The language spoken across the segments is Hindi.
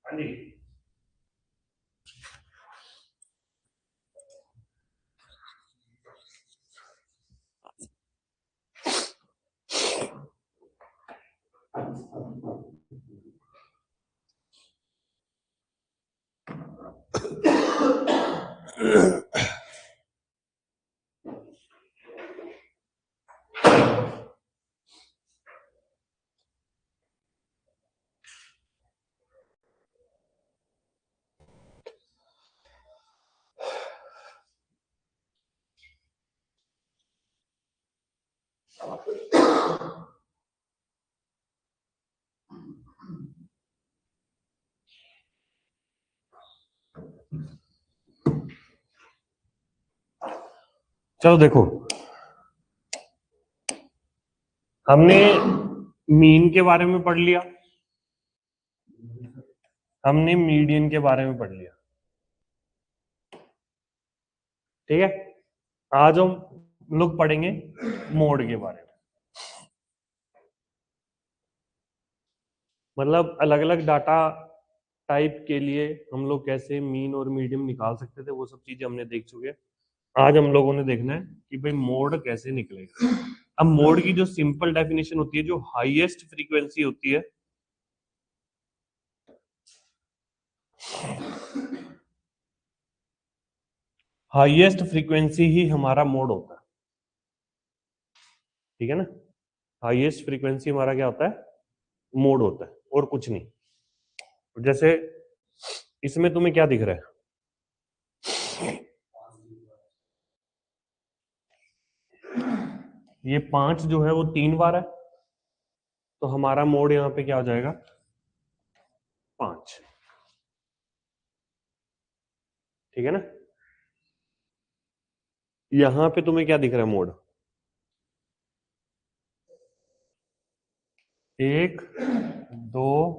हाँ जी। चलो देखो, हमने मीन के बारे में पढ़ लिया, हमने मीडियन के बारे में पढ़ लिया। ठीक है, आज हम लोग पढ़ेंगे मोड के बारे में। मतलब अलग अलग डाटा टाइप के लिए हम लोग कैसे मीन और मीडियम निकाल सकते थे, वो सब चीजें हमने देख चुके हैं। आज हम लोगों ने देखना है कि भाई मोड कैसे निकलेगा। अब मोड की जो सिंपल डेफिनेशन होती है, जो हाईएस्ट फ्रीक्वेंसी होती है, हाईएस्ट फ्रीक्वेंसी ही हमारा मोड होता है। ठीक है ना, हाईएस्ट फ्रीक्वेंसी हमारा क्या होता है, मोड होता है, और कुछ नहीं। जैसे इसमें तुम्हें क्या दिख रहा है, ये 5 जो है वो 3 बार है, तो हमारा मोड यहाँ पे क्या हो जाएगा, 5। ठीक है ना, यहां पे तुम्हें क्या दिख रहा है मोड, 1 2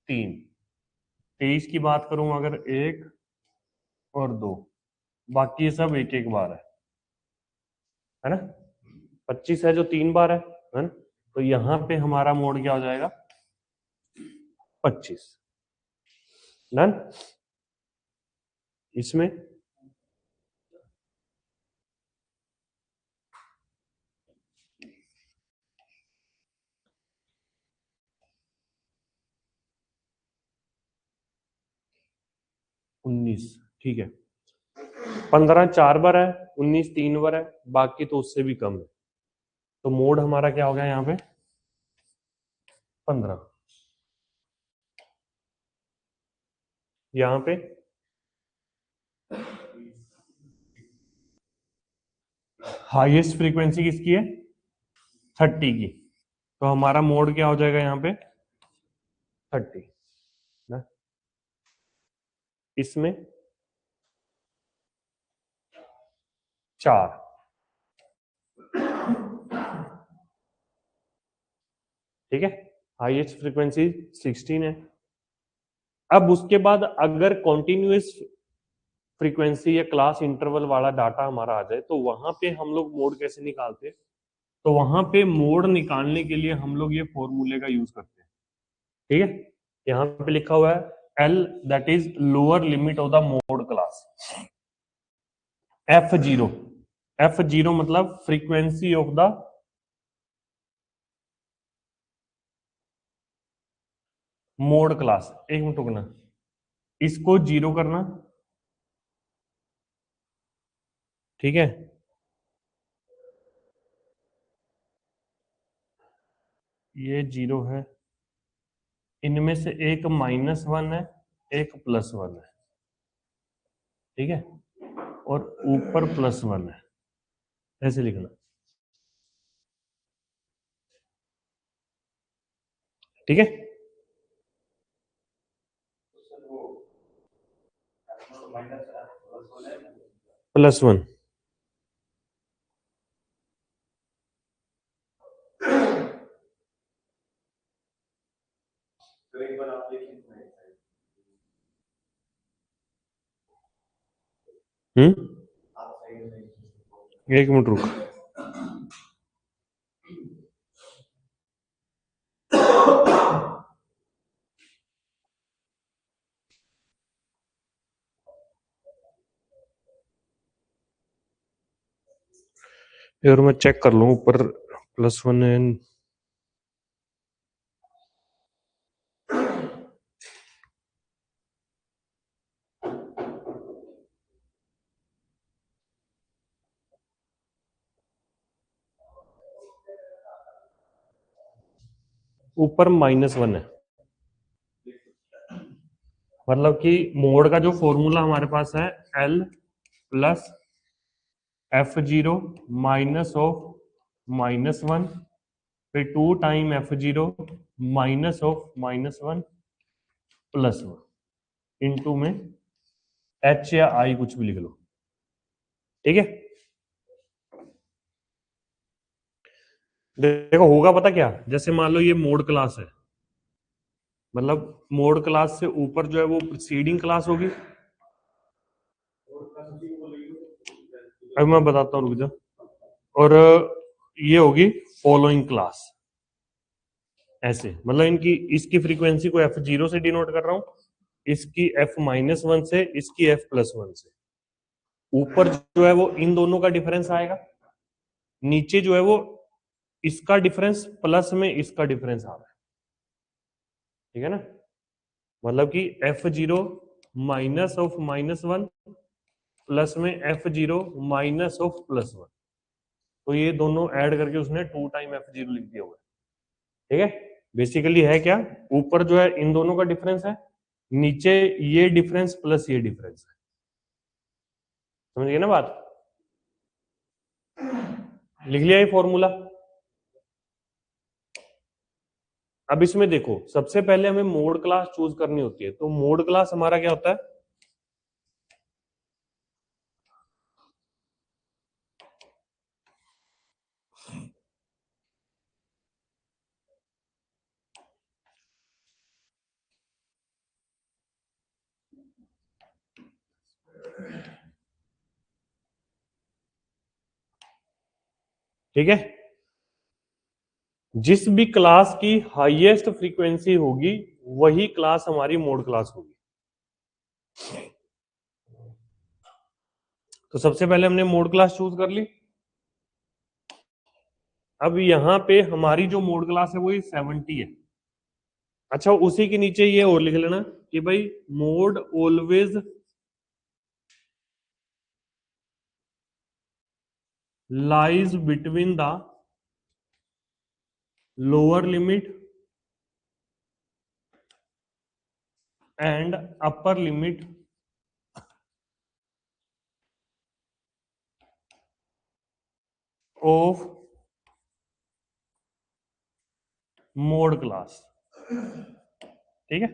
3। 23 की बात करूं अगर, 1 और 2, बाकी ये सब एक एक बार है ना। 25 है जो 3 बार है ना, तो यहां पे हमारा मोड क्या हो जाएगा, 25। डन। इसमें उन्नीस, ठीक है। 15 4 बार है, 19 3 बार है, बाकी तो उससे भी कम है। तो मोड हमारा क्या हो गया यहाँ पे, 15। यहाँ पे हाईएस्ट फ्रीक्वेंसी किसकी है, 30 की, तो हमारा मोड क्या हो जाएगा यहाँ पे, 30 ना। इसमें 4, ठीक है। हाईएस्ट फ्रीक्वेंसी 16 है। अब उसके बाद अगर कॉन्टिन्यूस फ्रीक्वेंसी या क्लास इंटरवल वाला डाटा हमारा आ जाए, तो वहां पे हम लोग मोड कैसे निकालते हैं, तो वहां पे मोड निकालने के लिए हम लोग ये फॉर्मूले का यूज करते हैं। ठीक है, यहाँ पे लिखा हुआ है L, that is lower limit of the mode class. F0, F0 मतलब frequency of the mode class. एक मिनट रुकना, इसको 0 करना, ठीक है। ये 0 है, इनमें से एक -1 है, एक +1 है, ठीक है, और ऊपर +1 है, ऐसे लिखना। ठीक है, +1। एक मिनट रुक, यार मैं चेक कर लूँ ऊपर +1 है। ऊपर -1 है, मतलब कि मोड का जो फॉर्मूला हमारे पास है L plus F0 minus of -1 फिर 2 time F0 minus of -1 +1 into में H या I कुछ भी लिख लो, ठीक है। देखो होगा पता क्या, जैसे मान लो ये मोड क्लास है, मतलब मोड क्लास से ऊपर जो है वो प्रीसीडिंग क्लास होगी। अब मैं बताता हूँ, रुक जा। और ये होगी फॉलोइंग क्लास, ऐसे मतलब इनकी इसकी फ्रीक्वेंसी को F0 से डिनोट कर रहा हूं, इसकी F-1 से, इसकी F+1 से। ऊपर जो है वो इन दोनों का डिफरेंस आएगा, नीचे जो है वो इसका डिफरेंस प्लस में इसका डिफरेंस आ रहा है, ठीक है ना। मतलब कि F0 माइनस ऑफ -1 प्लस में F0 माइनस ऑफ +1, तो ये दोनों ऐड करके उसने 2 टाइम F0 लिख दिया हुआ है, ठीक है। बेसिकली है क्या, ऊपर जो है इन दोनों का डिफरेंस है, नीचे ये डिफरेंस प्लस ये डिफरेंस है, समझ गए ना बात। लिख लिया ये फॉर्मूला। अब इसमें देखो, सबसे पहले हमें मोड क्लास चूज करनी होती है, तो मोड क्लास हमारा क्या होता है, ठीक है। जिस भी क्लास की हाईएस्ट फ्रीक्वेंसी होगी वही क्लास हमारी मोड क्लास होगी। तो सबसे पहले हमने मोड क्लास चूज कर ली। अब यहां पे हमारी जो मोड क्लास है वो 70 है। अच्छा, उसी के नीचे ये और लिख लेना कि भाई mode always lies between the lower limit and upper limit of mode class, ठीक है।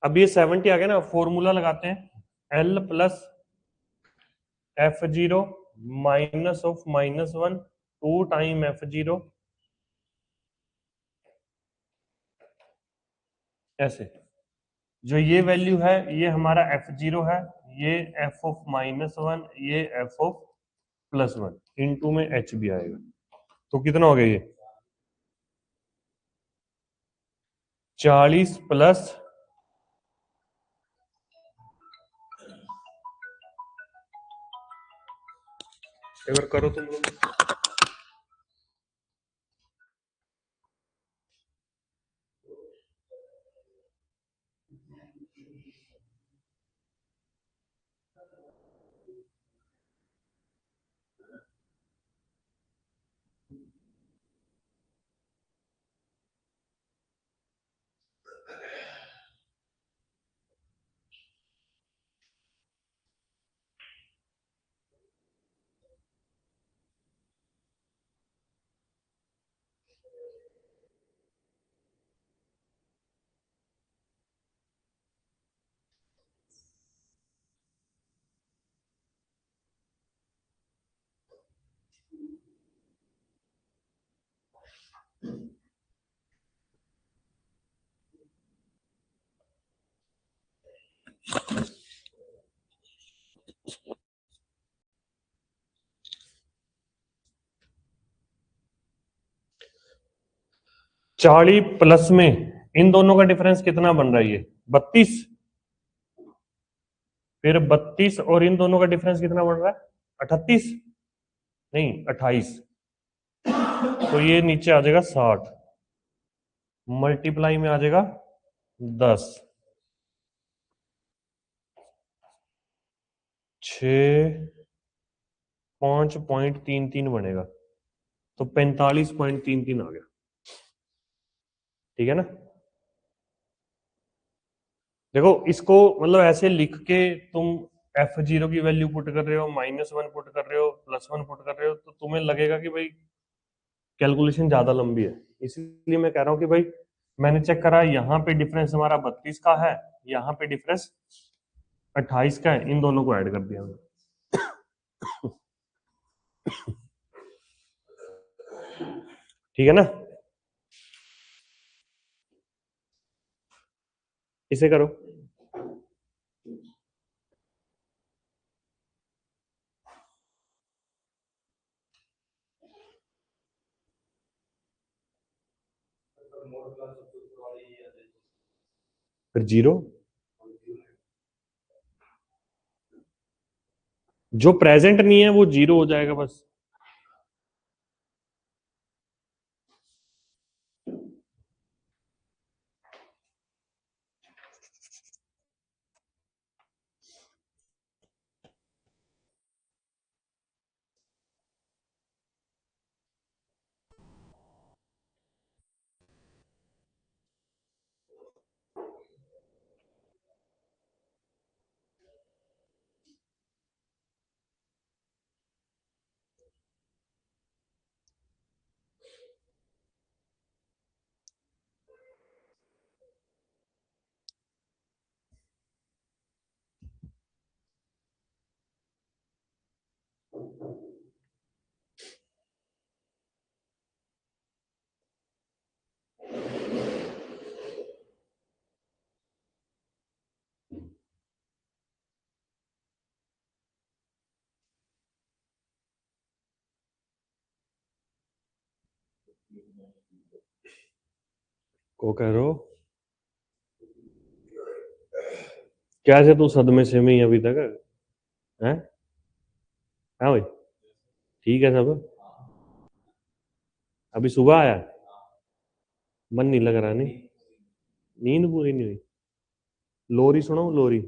अब ये 70 आ गया ना, फॉर्मूला लगाते हैं L plus F0 minus of -1 2 time F0, ऐसे। जो ये वैल्यू है ये हमारा F0 है, ये F ऑफ -1, ये F ऑफ +1 इनटू में H भी आएगा। तो कितना हो गया ये 40 प्लस अगर करो तुम लोग, 40 प्लस में इन दोनों का डिफरेंस कितना बन रहा है? ये 32। फिर 32 और इन दोनों का डिफरेंस कितना बन रहा है? 38 नहीं 28। तो ये नीचे आ जाएगा 60, मल्टीप्लाई में आ जाएगा 10, 6, 5.33 बनेगा, तो 45.33 आ गया। ठीक है ना? देखो इसको मतलब ऐसे लिख के तुम F0 की वैल्यू पुट कर रहे हो, -1 पुट कर रहे हो, +1 पुट कर रहे हो, तो तुम्हें लगेगा कि भाई कैलकुलेशन ज्यादा लंबी है। इसलिए मैं कह रहा हूं कि भाई मैंने चेक करा, यहाँ पे डिफरेंस हमारा 32 का है, यहाँ पे डिफरेंस 28 का है, इन दोनों को ऐड कर दिया हमने। ठीक है ना? इसे करो। फिर 0, जो प्रेजेंट नहीं है वो 0 हो जाएगा बस। को कह रहे हो कैसे तू सदमे से में ही अभी तक है? हाँ भाई, ठीक है सब। अभी सुबह आया, मन नहीं लग रहा, नहीं नींद पूरी नहीं हुई। लोरी सुनो, लोरी।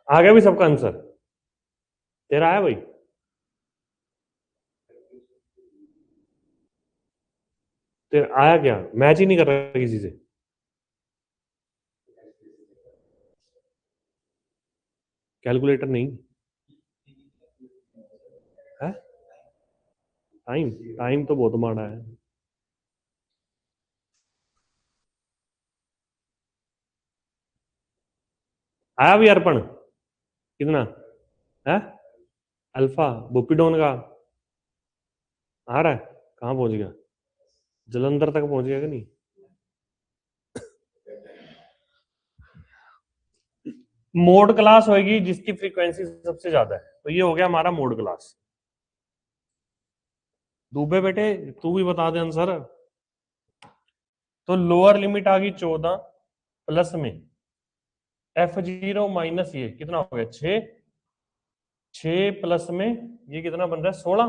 आ गया भी सबका आंसर? तेरा आया भाई? तेरा आया क्या? मैच ही नहीं कर रहा किसी से? कैलकुलेटर नहीं है? टाइम, टाइम तो बहुत माड़ा है। आया भी अर्पण? कितना है? अल्फा बुपीडोन का आ रहा है? कहाँ पहुंच गया? जलंधर तक पहुंच गया कि नहीं? मोड क्लास होगी जिसकी फ्रीक्वेंसी सबसे ज्यादा है, तो ये हो गया हमारा मोड क्लास। दुबे बेटे तू भी बता दे आंसर। तो लोअर लिमिट आ गई 14, प्लस में F0 माइनस ये कितना हो गया 6, 6 प्लस में ये कितना बन रहा है 16,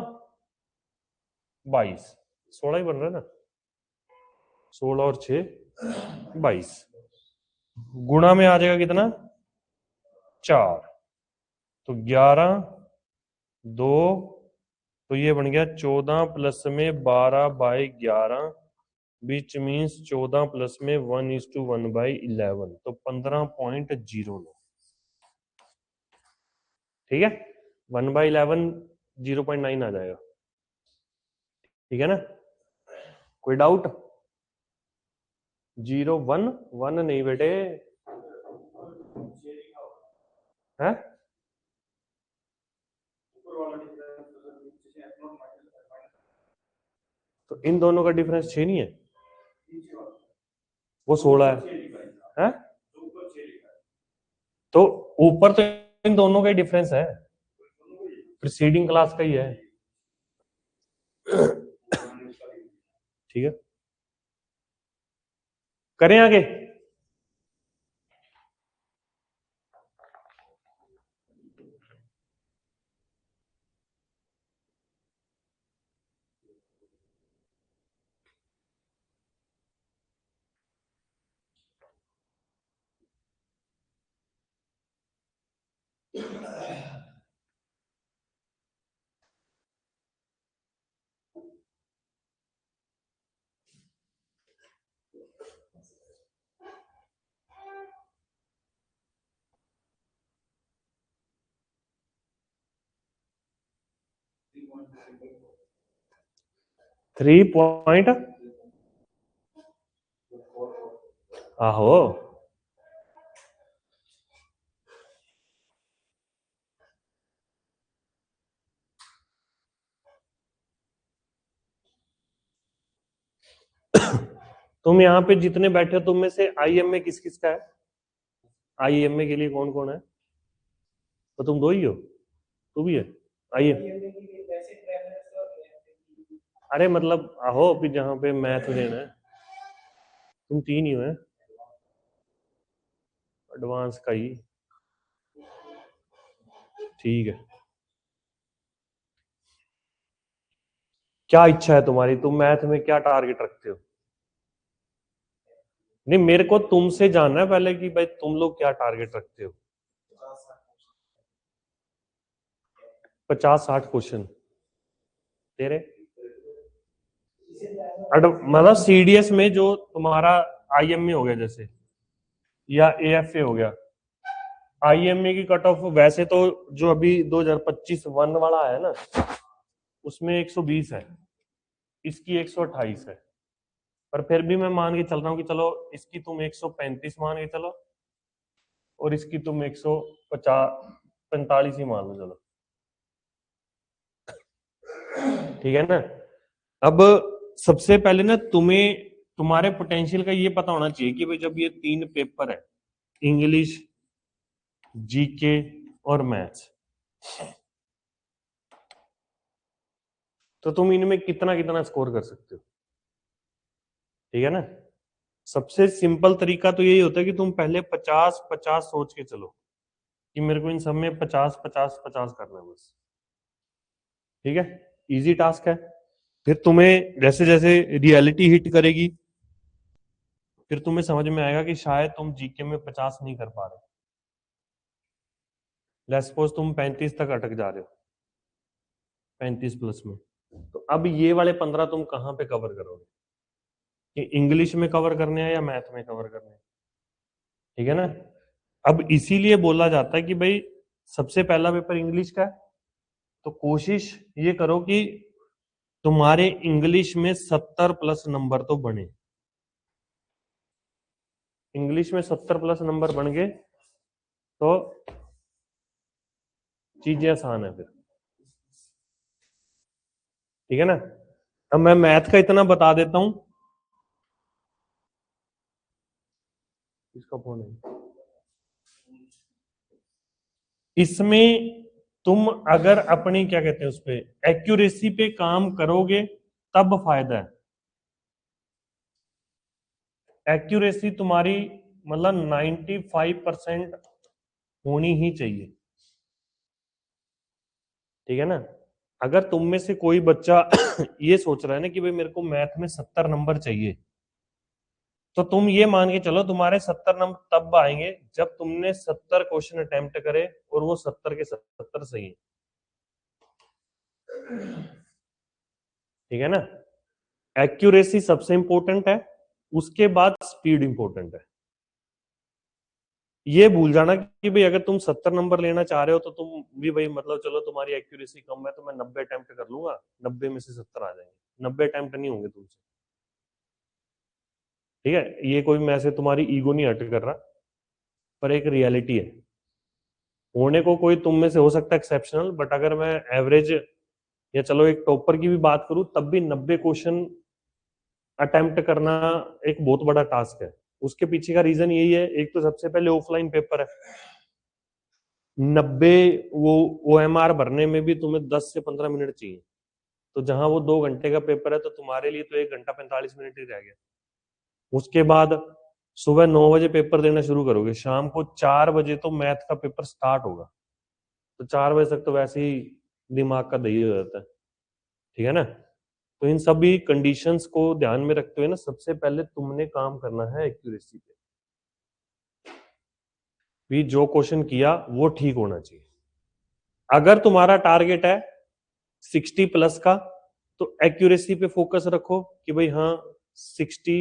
22, 16 ही बन रहा है ना, 16 और 6 22, गुणा में आ जाएगा कितना 4, तो 11, 2, तो ये बन गया 14 प्लस में 12/11, विच मीन्स 14 प्लस में 1:1/11, तो 15.09। ठीक है, 1/11 0.9 आ जाएगा। ठीक है ना? कोई डाउट? 0 1 1 नहीं बेटे है। तो इन दोनों का डिफरेंस 6 नहीं है, वो 16 है? तो ऊपर तो इन दोनों का ही डिफरेंस है, प्रीसीडिंग क्लास का ही है। ठीक है, करें आगे। थ्री पॉइंट आहो, तुम यहाँ पे जितने बैठे हो तुम में से आईएमए किस किस का है? आईएमए के लिए कौन कौन है? तो तुम दो ही हो, तू भी है आइए। अरे मतलब आहो अभी जहाँ पे मैथ लेना है, तुम तीन ही हो, एडवांस का ही। ठीक है, क्या इच्छा है तुम्हारी, तुम मैथ में क्या टारगेट रखते हो? नहीं, मेरे को तुमसे जानना है पहले कि भाई तुम लोग क्या टारगेट रखते हो। 50-60 क्वेश्चन तेरे मतलब सीडीएस में जो तुम्हारा आईएमए हो गया जैसे, या एएफए हो गया, आईएमए की कट ऑफ वैसे तो जो अभी 2025 वन वाला है ना, उसमें 120 है, इसकी 128 है, पर फिर भी मैं मान के चल रहा हूँ कि चलो इसकी तुम 135 मान के चलो और इसकी तुम 145 ही मान लो, चलो ठीक है ना। अब सबसे पहले ना तुम्हें तुम्हारे पोटेंशियल का ये पता होना चाहिए कि भाई जब ये तीन पेपर है, इंग्लिश, जीके और मैथ्स, तो तुम इनमें कितना कितना स्कोर कर सकते हो, ठीक है ना। सबसे सिंपल तरीका तो यही होता है कि तुम पहले 50-50 सोच के चलो कि मेरे को इन सब में 50-50-50 करना है बस, ठीक है, इजी टास्क है। फिर तुम्हें जैसे जैसे रियलिटी हिट करेगी, फिर तुम्हें समझ में आएगा कि शायद तुम जीके में 50 नहीं कर पा रहे, लेट्स सपोज तुम 35 तक अटक जा रहे हो, 35 प्लस में, तो अब ये वाले 15 तुम कहाँ पे कवर करोगे, कि इंग्लिश में कवर करने हैं या मैथ में कवर करने हैं, ठीक है ना। अब इसीलिए बोला जाता है कि भाई सबसे पहला पेपर इंग्लिश का है, तो कोशिश ये करो कि तुम्हारे इंग्लिश में 70 प्लस नंबर तो बने, इंग्लिश में 70 प्लस नंबर बन गए तो चीजें आसान है फिर, ठीक है ना। अब मैं मैथ का इतना बता देता हूं, इसका फोन है, इसमें तुम अगर अपनी क्या कहते हैं उस पे एक्यूरेसी पे काम करोगे तब फायदा है। एक्यूरेसी तुम्हारी मतलब 95% होनी ही चाहिए, ठीक है ना। अगर तुम में से कोई बच्चा ये सोच रहा है ना कि भाई मेरे को मैथ में 70 नंबर चाहिए, तो तुम ये मान के चलो तुम्हारे 70 नंबर तब आएंगे जब तुमने 70 क्वेश्चन अटेम्प्ट करे और वो 70 के 70 सही है, ठीक है ना। एक्यूरेसी सबसे इंपॉर्टेंट है, उसके बाद स्पीड इंपॉर्टेंट है। ये भूल जाना कि भाई अगर तुम 70 नंबर लेना चाह रहे हो तो तुम भी भाई मतलब चलो तुम्हारी एक्यूरेसी कम है तो मैं 90 अटेम्प्ट कर लूंगा, 90 में से 70 आ जाएंगे, 90 अटेम्प्ट नहीं होंगे तुमसे, ठीक है। ये कोई मैं से तुम्हारी ईगो नहीं हर्ट कर रहा, पर एक रियलिटी है। होने को कोई तुम में से हो सकता है एक्सेप्शनल, बट अगर मैं एवरेज या चलो एक टॉपर की भी बात करूं, तब भी 90 क्वेश्चन अटेम्प्ट करना एक बहुत बड़ा टास्क है। उसके पीछे का रीजन यही है, एक तो सबसे पहले ऑफलाइन पेपर है, 90 वो OMR भरने में भी तुम्हें 10 से 15 मिनट चाहिए, तो जहां वो 2 घंटे का पेपर है तो तुम्हारे लिए तो 1 घंटा 45 मिनट ही रह गया। उसके बाद सुबह 9 बजे पेपर देना शुरू करोगे, शाम को 4 बजे तो मैथ का पेपर स्टार्ट होगा, तो 4 बजे तक तो वैसे ही दिमाग का दही हो जाता है, ठीक है ना। तो इन सभी कंडीशंस को ध्यान में रखते हुए ना, सबसे पहले तुमने काम करना है एक्यूरेसी पे, भी जो क्वेश्चन किया वो ठीक होना चाहिए। अगर तुम्हारा टारगेट है 60 प्लस का, तो एक्यूरेसी पे फोकस रखो कि भाई हाँ 60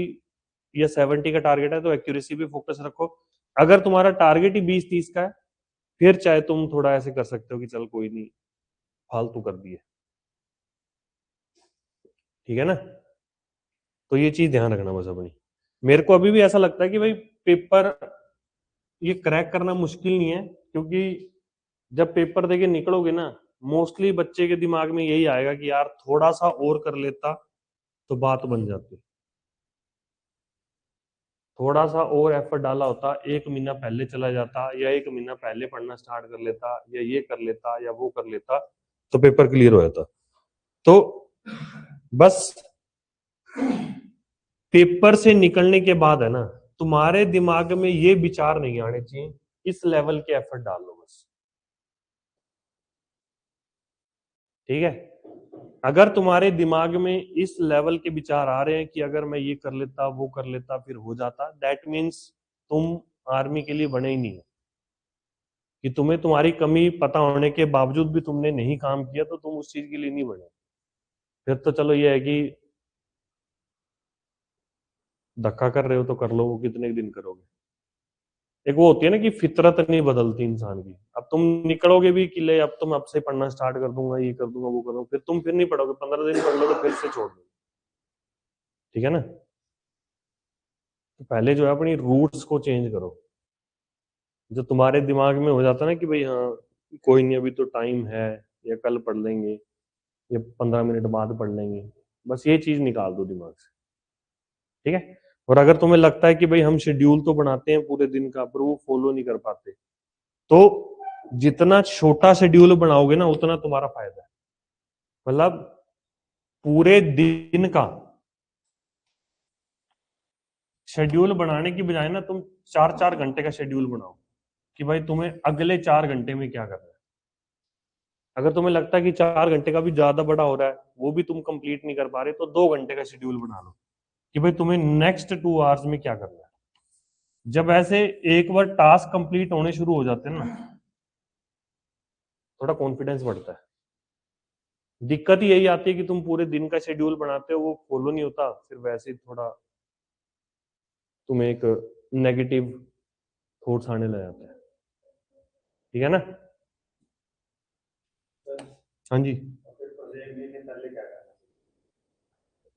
या 70 का टारगेट है तो एक्यूरेसी पे फोकस रखो। अगर तुम्हारा टारगेट ही 20-30 का है, फिर चाहे तुम थोड़ा ऐसे कर सकते हो कि चल कोई नहीं, फालतू कर दिए, ठीक है ना। तो ये चीज ध्यान रखना बस अपनी। मेरे को अभी भी ऐसा लगता है कि भाई पेपर ये क्रैक करना मुश्किल नहीं है, क्योंकि जब पेपर देके निकलोगे ना, मोस्टली बच्चे के दिमाग में यही आएगा कि यार थोड़ा सा और कर लेता तो बात बन जाती, थोड़ा सा और एफर्ट डाला होता, 1 महीना पहले चला जाता या 1 महीना पहले पढ़ना स्टार्ट कर लेता या ये कर लेता या वो कर लेता, तो पेपर क्लियर हो जाता। तो बस पेपर से निकलने के बाद है ना, तुम्हारे दिमाग में ये विचार नहीं आने चाहिए इस लेवल के एफर्ट डाल लो बस, ठीक है। अगर तुम्हारे दिमाग में इस लेवल के विचार आ रहे हैं कि अगर मैं ये कर लेता वो कर लेता फिर हो जाता, दैट मीन्स तुम आर्मी के लिए बने ही नहीं है, कि तुम्हें तुम्हारी कमी पता होने के बावजूद भी तुमने नहीं काम किया, तो तुम उस चीज के लिए नहीं बने। फिर तो चलो ये है कि धक्का कर रहे हो तो कर लो, वो कितने दिन करोगे। एक वो होती है ना कि फितरत नहीं बदलती इंसान की, अब तुम निकलोगे भी कि ले अब तुम अब से पढ़ना स्टार्ट कर दूंगा, ये कर दूंगा वो कर दूंगा, फिर तुम फिर नहीं पढ़ोगे, 15 दिन पढ़ लो तो फिर से छोड़ दो, ठीक है ना। तो पहले जो है अपनी रूट्स को चेंज करो। जो तुम्हारे दिमाग में हो जाता है ना कि भाई हाँ कोई नहीं अभी तो टाइम है, या कल पढ़ लेंगे, या 15 मिनट बाद पढ़ लेंगे, बस ये चीज निकाल दो दिमाग से, ठीक है। और अगर तुम्हें लगता है कि भाई हम शेड्यूल तो बनाते हैं पूरे दिन का पर वो फॉलो नहीं कर पाते, तो जितना छोटा शेड्यूल बनाओगे ना उतना तुम्हारा फायदा है। मतलब पूरे दिन का शेड्यूल बनाने की बजाय ना तुम 4-4 घंटे का शेड्यूल बनाओ, कि भाई तुम्हें अगले 4 घंटे में क्या करना है। अगर तुम्हें लगता है कि 4 घंटे का भी ज्यादा बड़ा हो रहा है, वो भी तुम कंप्लीट नहीं कर पा रहे, तो 2 घंटे का शेड्यूल बना लो कि भाई तुम्हें नेक्स्ट 2 आवर्स में क्या करना है। जब ऐसे एक बार टास्क कंप्लीट होने शुरू हो जाते हैं ना, थोड़ा कॉन्फिडेंस बढ़ता है। दिक्कत ही यही आती है कि तुम पूरे दिन का शेड्यूल बनाते हो, वो फॉलो नहीं होता, फिर वैसे ही थोड़ा तुम्हें एक नेगेटिव थॉट्स आने लग जाते हैं, ठीक है ना। हाँ जी,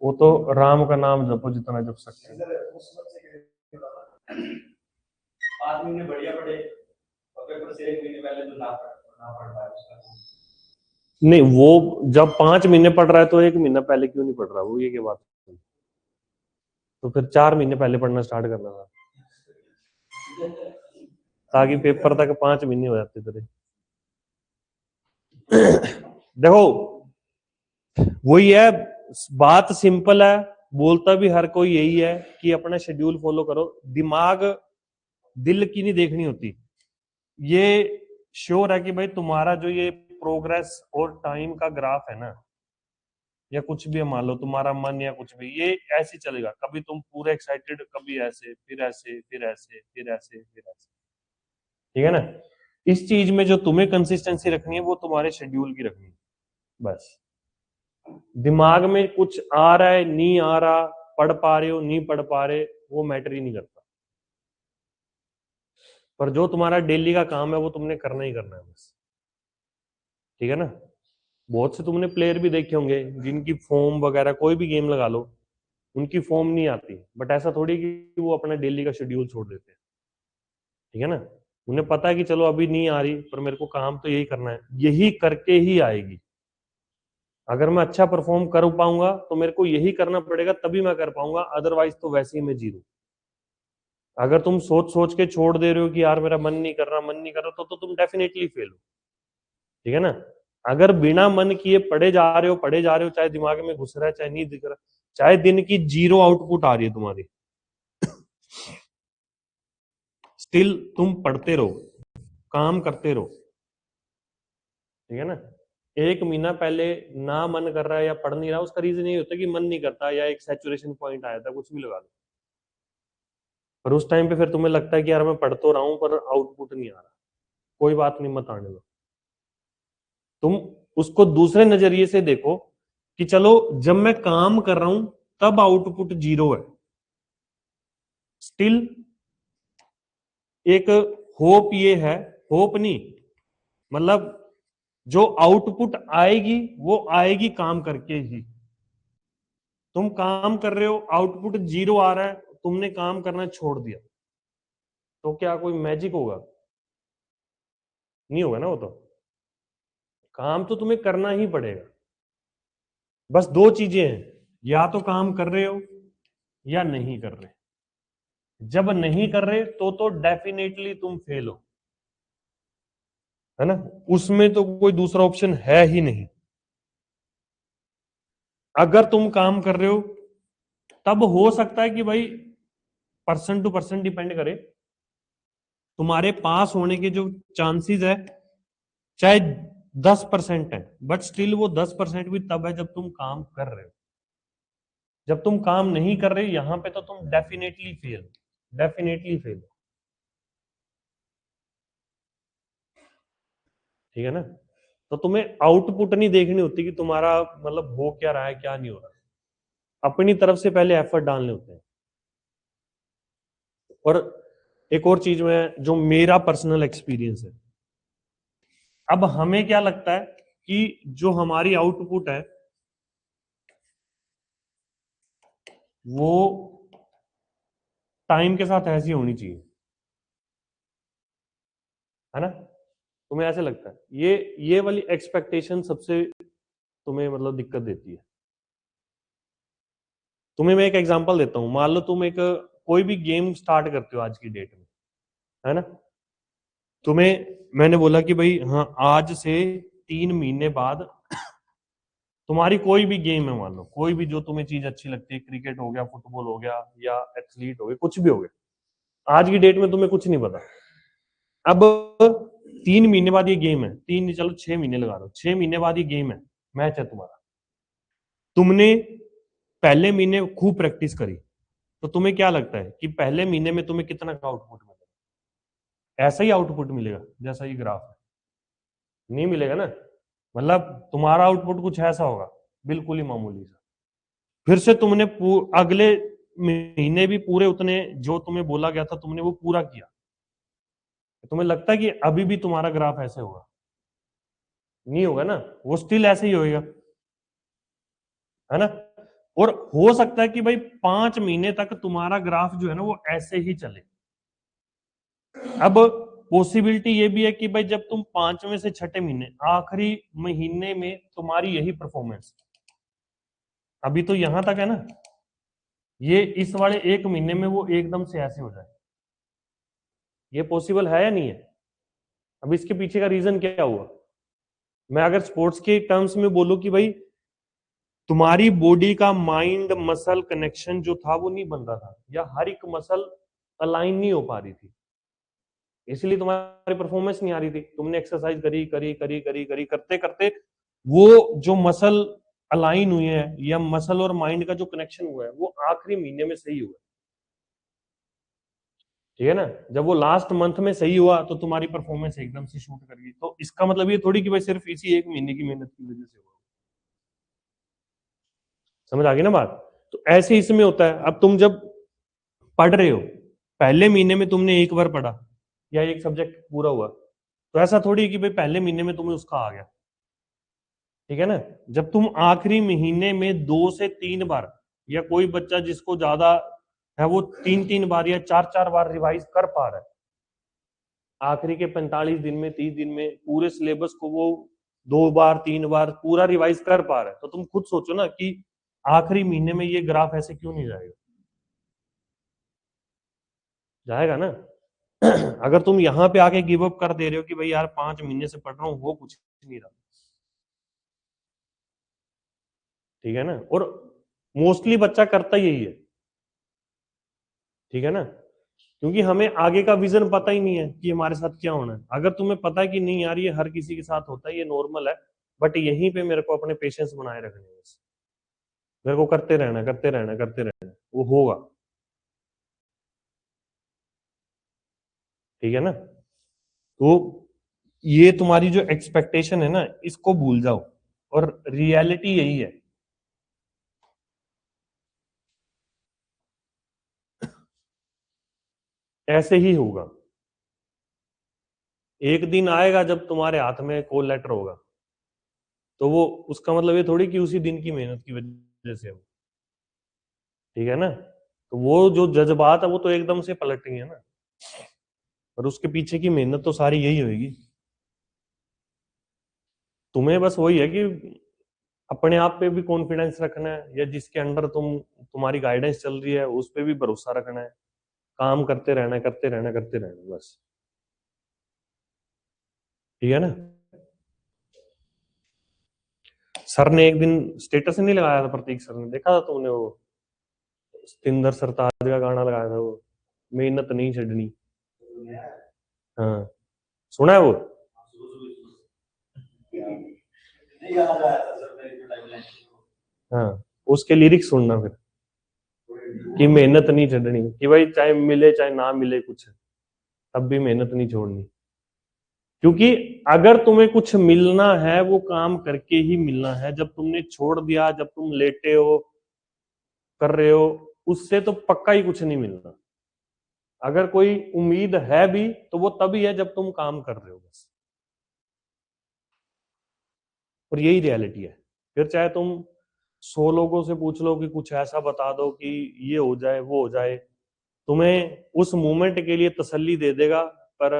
वो तो राम का नाम जपो जितना जप सकते हैं। 5 महीने बढ़िया पढ़े और पेपर से 1 महीने पहले तो ना पढ़ पाए उसका। नहीं, वो जब 5 महीने पढ़ रहा है तो 1 महीना पहले क्यों नहीं पढ़ रहा, वो ये की बात। तो फिर 4 महीने पहले पढ़ना स्टार्ट करना था, ताकि पेपर तक 5 महीने हो जाते तेरे। देखो वही है, बात सिंपल है, बोलता भी हर कोई यही है कि अपना शेड्यूल फॉलो करो, दिमाग दिल की नहीं देखनी होती। ये श्योर है कि भाई तुम्हारा जो ये प्रोग्रेस और टाइम का ग्राफ है ना, या कुछ भी मान लो तुम्हारा मन या कुछ भी, ये ऐसे ही चलेगा, कभी तुम पूरे एक्साइटेड, कभी ऐसे, फिर ऐसे, फिर ऐसे, फिर ऐसे, फिर ऐसे, ठीक है ना। इस चीज में जो तुम्हें कंसिस्टेंसी रखनी है वो तुम्हारे शेड्यूल की रखनी है बस। दिमाग में कुछ आ रहा है नहीं आ रहा, पढ़ पा रहे हो नहीं पढ़ पा रहे, वो मैटर ही नहीं करता, पर जो तुम्हारा डेली का काम है वो तुमने करना ही करना है बस, ठीक है ना। बहुत से तुमने प्लेयर भी देखे होंगे जिनकी फॉर्म वगैरह, कोई भी गेम लगा लो, उनकी फॉर्म नहीं आती, बट ऐसा थोड़ी कि वो अपना डेली का शेड्यूल छोड़ देते हैं, ठीक है ना। उन्हें पता है कि चलो अभी नहीं आ रही पर मेरे को काम तो यही करना है, यही करके ही आएगी। अगर मैं अच्छा परफॉर्म कर पाऊंगा तो मेरे को यही करना पड़ेगा, तभी मैं कर पाऊंगा, अदरवाइज तो वैसे ही मैं जीरो। अगर तुम सोच सोच के छोड़ दे रहे हो कि यार मेरा मन नहीं कर रहा, मन नहीं कर रहा, तो तुम डेफिनेटली फेल हो। ठीक है ना। अगर बिना मन किए पढ़े जा रहे हो, पढ़े जा रहे हो, चाहे दिमाग में घुस रहा है चाहे नहीं दिख रहा, चाहे दिन की जीरो आउटपुट आ रही है तुम्हारी, स्टिल तुम पढ़ते रहो, काम करते रहो। ठीक है ना। एक महीना पहले ना मन कर रहा है या पढ़ नहीं रहा, उसका रीजन ये होता है कि मन नहीं करता या एक सैचुरेशन पॉइंट आया था, कुछ भी लगा दो। पर उस टाइम पे फिर तुम्हें लगता है कि यार मैं पढ़ तो रहा हूं पर आउटपुट नहीं आ रहा, कोई बात नहीं, मत आने दो। तुम उसको दूसरे नजरिए से देखो कि चलो जब मैं काम कर रहा हूं तब आउटपुट जीरो है, स्टिल एक होप ये है, होप नहीं, मतलब जो आउटपुट आएगी वो आएगी काम करके ही। तुम काम कर रहे हो, आउटपुट जीरो आ रहा है, तुमने काम करना छोड़ दिया, तो क्या कोई मैजिक होगा? नहीं होगा ना। वो तो काम तो तुम्हें करना ही पड़ेगा। बस दो चीजें हैं, या तो काम कर रहे हो या नहीं कर रहे। जब नहीं कर रहे तो डेफिनेटली तुम फेल हो, है ना। उसमें तो कोई दूसरा ऑप्शन है ही नहीं। अगर तुम काम कर रहे हो तब हो सकता है कि भाई पर्सन टू पर्सन डिपेंड करे, तुम्हारे पास होने के जो चांसेस है चाहे 10% है, बट स्टिल वो 10% भी तब है जब तुम काम कर रहे हो। जब तुम काम नहीं कर रहे यहां पे तो तुम डेफिनेटली फेल, डेफिनेटली फेल। ठीक है ना। तो तुम्हें आउटपुट नहीं देखनी होती कि तुम्हारा मतलब हो क्या रहा है क्या नहीं हो रहा, अपनी तरफ से पहले एफर्ट डालने होते हैं। और एक और चीज में जो मेरा पर्सनल एक्सपीरियंस है, अब हमें क्या लगता है कि जो हमारी आउटपुट है वो टाइम के साथ ऐसी होनी चाहिए, है ना। तुम्हें ऐसे लगता है, ये वाली एक्सपेक्टेशन सबसे तुम्हें मतलब दिक्कत देती है। तुम्हें मैं एक एग्जांपल देता हूं, मान लो तुम एक कोई भी गेम स्टार्ट करते हो आज की डेट में, है ना। तुम्हें मैंने बोला कि भाई हाँ आज से 3 महीने बाद तुम्हारी कोई भी गेम है, मान लो कोई भी जो तुम्हें चीज अच्छी लगती है, क्रिकेट हो गया, फुटबॉल हो गया, या एथलीट हो गया, कुछ भी हो गया, आज की डेट में तुम्हें कुछ नहीं पता। अब 3 महीने बाद ये गेम है, तीन नहीं चलो 6 महीने लगा दो, 6 महीने बाद ये गेम है, मैच है तुम्हारा। तुमने पहले महीने खूब प्रैक्टिस करी, तो तुम्हें क्या लगता है कि पहले महीने में तुम्हें कितना का आउटपुट मिलेगा? ऐसा ही आउटपुट मिलेगा जैसा ये ग्राफ है? नहीं मिलेगा ना। मतलब तुम्हारा आउटपुट कुछ ऐसा होगा, बिल्कुल ही मामूली सा। फिर से तुमने अगले महीने भी पूरे उतने जो तुम्हें बोला गया था तुमने वो पूरा किया, तुम्हें लगता है कि अभी भी तुम्हारा ग्राफ ऐसे होगा? नहीं होगा ना, वो स्टिल ऐसे ही होएगा, है ना। और हो सकता है कि भाई 5 महीने तक तुम्हारा ग्राफ जो है ना वो ऐसे ही चले। अब पॉसिबिलिटी ये भी है कि भाई जब तुम 5वें से 6ठे महीने आखिरी महीने में तुम्हारी यही परफॉर्मेंस, अभी तो यहां तक है ना, ये इस वाले 1 महीने में वो एकदम से ऐसे हो जाए, ये पॉसिबल है या नहीं है? अब इसके पीछे का रीजन क्या हुआ? मैं अगर स्पोर्ट्स के टर्म्स में बोलूं कि भाई तुम्हारी बॉडी का माइंड मसल कनेक्शन जो था वो नहीं बन रहा था, या हर एक मसल अलाइन नहीं हो पा रही थी, इसलिए तुम्हारी परफॉर्मेंस नहीं आ रही थी। तुमने एक्सरसाइज करी करी करी करी करी करते करते वो जो मसल अलाइन हुए हैं या मसल और माइंड का जो कनेक्शन हुआ है वो आखिरी महीने में सही हुआ। ठीक है ना। जब वो लास्ट मंथ में सही हुआ तो तुम्हारी परफॉर्मेंस एकदम से शूट कर गई। तो इसका मतलब ये थोड़ी कि भाई सिर्फ इसी 1 महीने की मेहनत की वजह से हुआ। समझ आ गई ना बात? तो ऐसे इसमें होता है। अब तुम जब पढ़ रहे हो, पहले महीने में तुमने एक बार पढ़ा या एक सब्जेक्ट पूरा हुआ, तो ऐसा थोड़ी है कि भाई पहले महीने में तुम्हें उसका आ गया। ठीक है ना। जब तुम आखिरी महीने में 2 से 3 बार, या कोई बच्चा जिसको ज्यादा है वो 3 3 बार या 4 4 बार रिवाइज कर पा रहा है, आखिरी के 45 दिन में 30 दिन में पूरे सिलेबस को वो 2 बार 3 बार पूरा रिवाइज कर पा रहे हैं, तो तुम खुद सोचो ना कि आखिरी महीने में ये ग्राफ ऐसे क्यों नहीं जाएगा? जाएगा ना। अगर तुम यहाँ पे आके गिव अप कर दे रहे हो कि भाई यार 5 महीने से पढ़ रहा हूँ, वो कुछ नहीं रहा, ठीक है ना। और मोस्टली बच्चा करता यही है, ठीक है ना, क्योंकि हमें आगे का विजन पता ही नहीं है कि हमारे साथ क्या होना है। अगर तुम्हें पता है कि नहीं यार ये हर किसी के साथ होता है, ये नॉर्मल है, बट यहीं पे मेरे को अपने पेशेंस बनाए रखने हैं, बस मेरे को करते रहना करते रहना करते रहना, वो होगा, ठीक है ना। तो ये तुम्हारी जो एक्सपेक्टेशन है ना, इसको भूल जाओ, और रियलिटी यही है। ऐसे ही होगा। एक दिन आएगा जब तुम्हारे हाथ में कॉल लेटर होगा, तो वो उसका मतलब ये थोड़ी कि उसी दिन की मेहनत की वजह से हो, ठीक है ना। तो वो जो जज्बात है वो तो एकदम से पलटेंगे ना, और उसके पीछे की मेहनत तो सारी यही होगी। तुम्हें बस वही है कि अपने आप पे भी कॉन्फिडेंस रखना है, या जिसके अंडर तुम्हारी गाइडेंस चल रही है उस पे भी भरोसा रखना है, काम करते रहना करते रहना करते रहना, बस, ठीक है ना। सर ने एक दिन स्टेटस नहीं लगाया था, प्रतीक सर ने, देखा था तुमने वो सतिंदर सरताज का गाना लगाया था, वो मेहनत नहीं छड़नी। हाँ, सुना है वो? नहीं याद आया था सर मेरी जो टाइमलाइन हाँ, उसके लिरिक्स सुनना फिर, कि मेहनत नहीं छड़नी, कि भाई चाहे मिले चाहे ना मिले कुछ, तब भी मेहनत नहीं छोड़नी। क्योंकि अगर तुम्हें कुछ मिलना है वो काम करके ही मिलना है। जब तुमने छोड़ दिया, जब तुम लेटे हो कर रहे हो, उससे तो पक्का ही कुछ नहीं मिलना। अगर कोई उम्मीद है भी तो वो तभी है जब तुम काम कर रहे हो, बस। और यही रियलिटी है। फिर चाहे तुम 100 लोगों से पूछ लो कि कुछ ऐसा बता दो कि ये हो जाए वो हो जाए, तुम्हें उस मोमेंट के लिए तसल्ली दे देगा, पर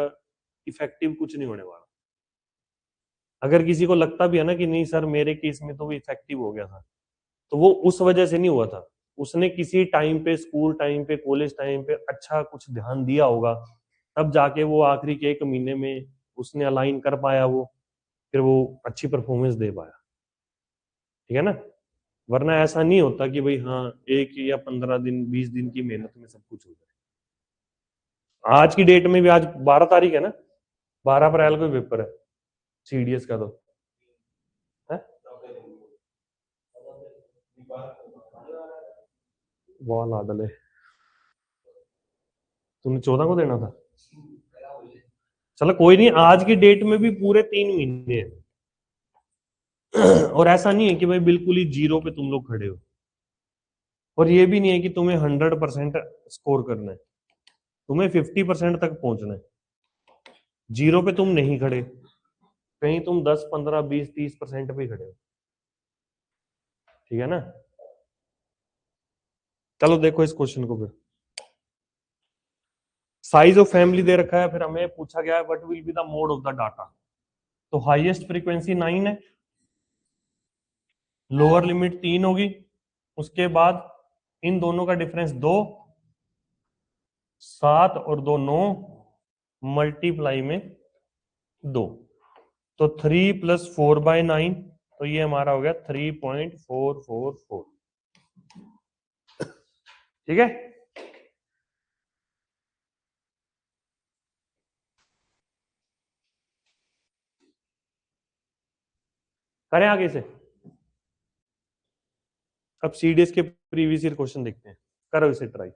इफेक्टिव कुछ नहीं होने वाला। अगर किसी को लगता भी है ना कि नहीं सर मेरे केस में तो वो इफेक्टिव हो गया था, तो वो उस वजह से नहीं हुआ था, उसने किसी टाइम पे, स्कूल टाइम पे, कॉलेज टाइम पे अच्छा कुछ ध्यान दिया होगा, तब जाके वो आखिरी के 1 महीने में उसने अलाइन कर पाया, वो फिर वो अच्छी परफॉर्मेंस दे पाया, ठीक है ना। वरना ऐसा नहीं होता कि भाई हाँ 1 या 15 दिन 20 दिन की मेहनत में सब कुछ हो जाए। आज की डेट में भी, आज 12 तारीख है ना, 12 अप्रैल को पेपर है सीडीएस का, तो है वो ला डले, तुमने 14 को देना था। चलो कोई नहीं, आज की डेट में भी पूरे 3 महीने हैं। और ऐसा नहीं है कि भाई बिल्कुल ही जीरो पे तुम लोग खड़े हो, और ये भी नहीं है कि तुम्हें 100% स्कोर करना है, तुम्हें 50% तक पहुंचना है। जीरो पे तुम नहीं खड़े, कहीं तुम 10 15 20 30% पे खड़े हो, ठीक है ना। चलो देखो इस क्वेश्चन को फिर। साइज ऑफ फैमिली दे रखा है, फिर हमें पूछा गया है what will be the mode of the data. तो हाईएस्ट फ्रीक्वेंसी 9 है, लोअर लिमिट 3 होगी, उसके बाद इन दोनों का डिफरेंस 2, 7 और 2 9, मल्टीप्लाई में 2, तो 3 + 4/9, तो ये हमारा हो गया 3.444, ठीक है। करें आगे से। अब सीडीएस के प्रीवियस ईयर क्वेश्चन देखते हैं, करो इसे ट्राई।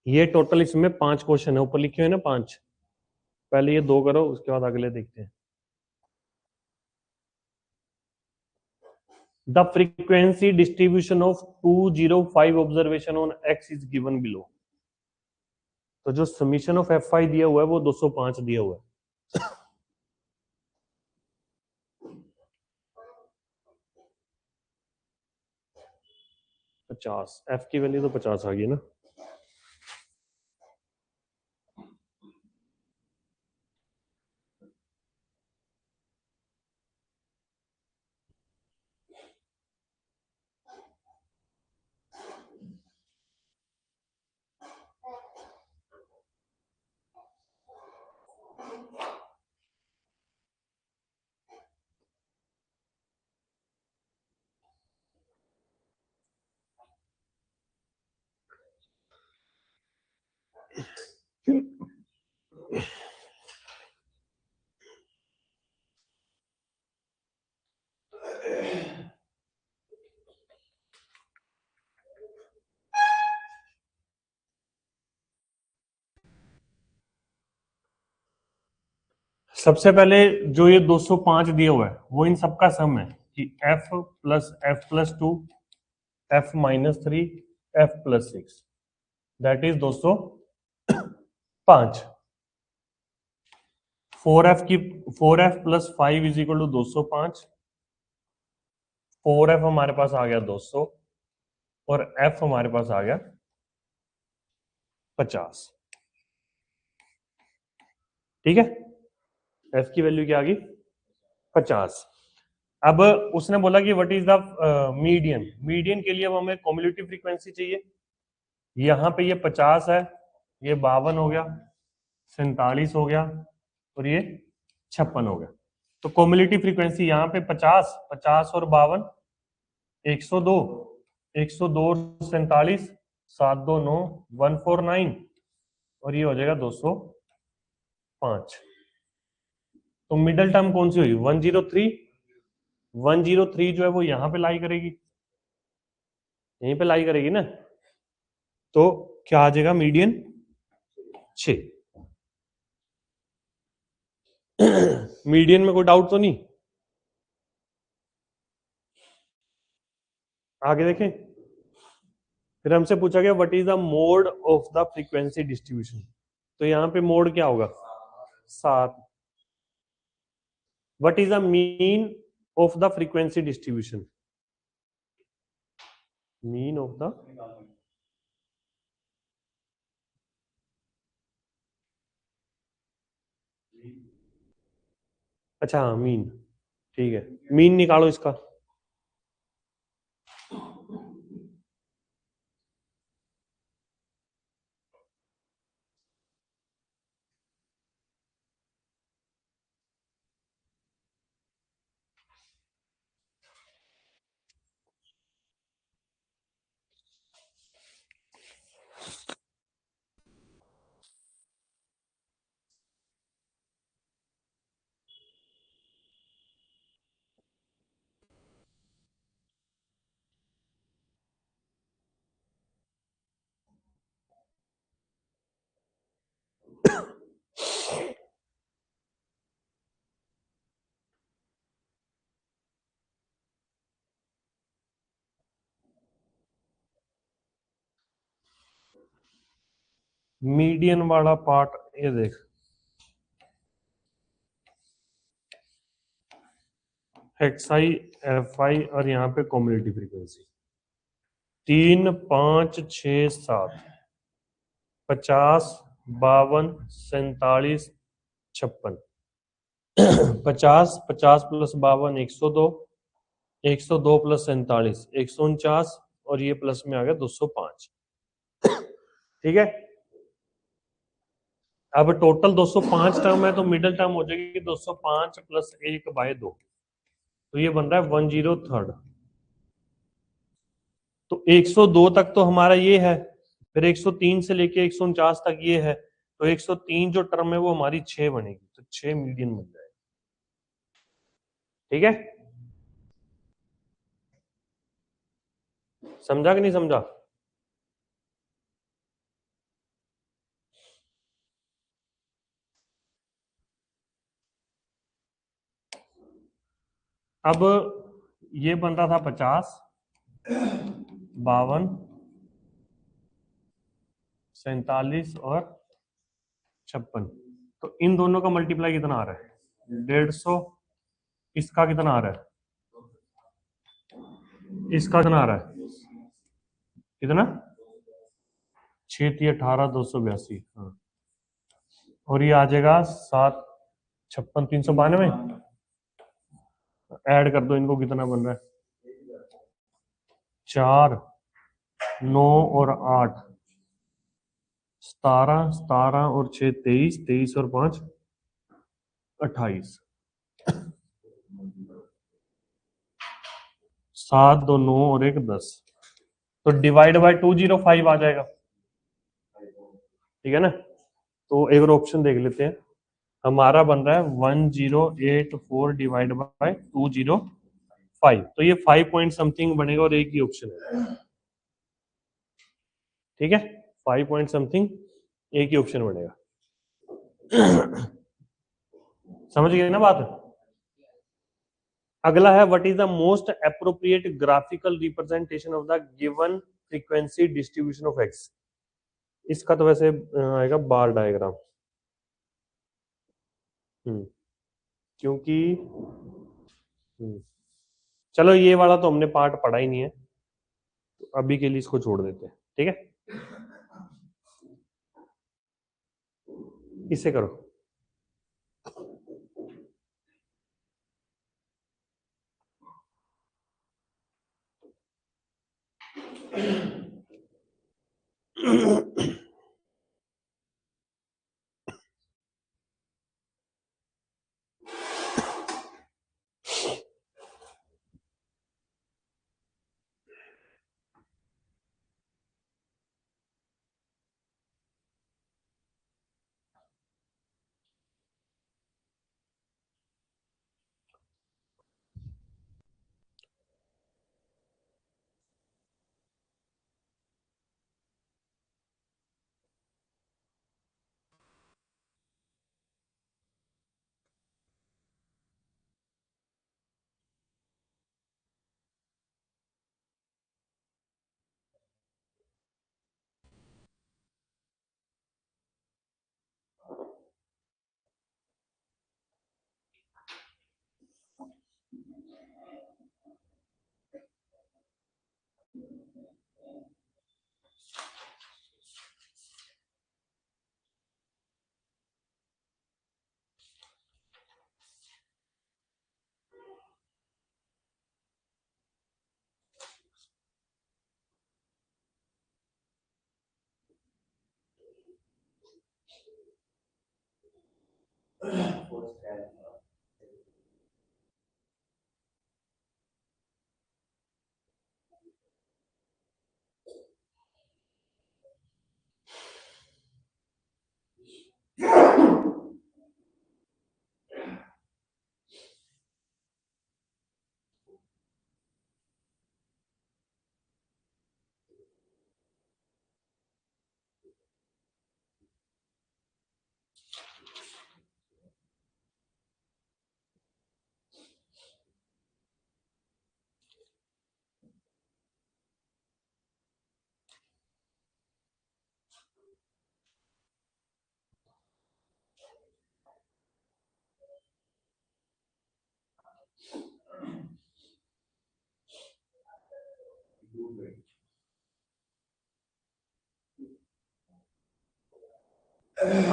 ये टोटल इसमें 5 क्वेश्चन है, ऊपर लिखे हुए ना 5, पहले ये 2 करो, उसके बाद अगले देखते हैं। The frequency distribution of 205 observation on x is given below. तो जो समीशन ऑफ एफ आई दिया हुआ है वो 205 दिया हुआ है। पचास, एफ की वैल्यू तो 50 आ गई ना। सबसे पहले जो ये 205 दिया हुआ है वो इन सबका सम है कि f plus F plus 2, F minus 3, F plus 6, that is 205। 4f की 4f plus 5 is equal to 205। 4f हमारे पास आ गया 200 और f हमारे पास आ गया 50। ठीक है, f की वैल्यू क्या आ गई 50। अब उसने बोला कि what is the median. Median के लिए अब हमें कॉम्युलेटिव फ्रीक्वेंसी चाहिए। यहाँ पे ये 50 है, ये 52 हो गया, 47 हो गया और ये 56 हो गया। तो कॉम्युलेटिव फ्रीक्वेंसी यहाँ पे 50, 50 और 52 102, 102 और 47, 7 2 9 149 और ये हो जाएगा 205। तो मिडल टर्म कौन सी हुई 103। 103 जो है वो यहाँ पे लाई करेगी, यहीं पे लाई करेगी ना। तो क्या आ जाएगा मीडियन 6। मीडियन में कोई डाउट तो नहीं। आगे देखें, फिर हमसे पूछा गया what is the mode of the frequency distribution. तो यहाँ पे मोड क्या होगा 7। What is the mean of the frequency distribution. Mean of the, अच्छा हाँ मीन, ठीक है, मीन निकालो इसका। मीडियन वाला पार्ट ये देख, एक्स आई एफ आई और यहाँ पे कॉम्युलेटिव फ्रीक्वेंसी 3 5 6 7, 50 52 47 56। 50 50 प्लस 52 102, 102 प्लस 47 149 और ये प्लस में आ गया 205। ठीक है, अब टोटल 205 टर्म है तो मिडिल टर्म हो जाएगी 205 प्लस 1/2, तो ये बन रहा है 103। तो 102 तक तो हमारा ये है, फिर 103 से लेके 149 तक ये है, तो 103 जो टर्म है वो हमारी 6 बनेगी, तो 6 मीडियन बन जाएगा। ठीक है, समझा कि नहीं समझा? अब ये बन रहा था 50, 52, 47 और 56। तो इन दोनों का मल्टीप्लाई कितना आ रहा है? 150। इसका कितना आ रहा है? इसका कितना आ रहा है? कितना? 6×18 282। हाँ, और ये आ जाएगा 7 56 392। ऐड कर दो इनको, कितना बन रहा है? 4 9 और 8 17, 17 और 6 23, 23 और 5 28, 7 2 9 और 1 10। तो डिवाइड बाय 205 आ जाएगा, ठीक है ना? तो एक और ऑप्शन देख लेते हैं। हमारा बन रहा है 1084 डिवाइड बाय 205। तो ये 5 पॉइंट समथिंग बनेगा और एक ही ऑप्शन है, ठीक है? 5 पॉइंट समथिंग एक ही ऑप्शन बनेगा। समझ गए ना बात? अगला है what is the most appropriate graphical representation of the given frequency distribution of x. इसका तो वैसे आएगा बार डायग्राम। क्योंकि चलो ये वाला तो हमने पार्ट पढ़ा ही नहीं है, तो अभी के लिए इसको छोड़ देते हैं, ठीक है? इससे करो।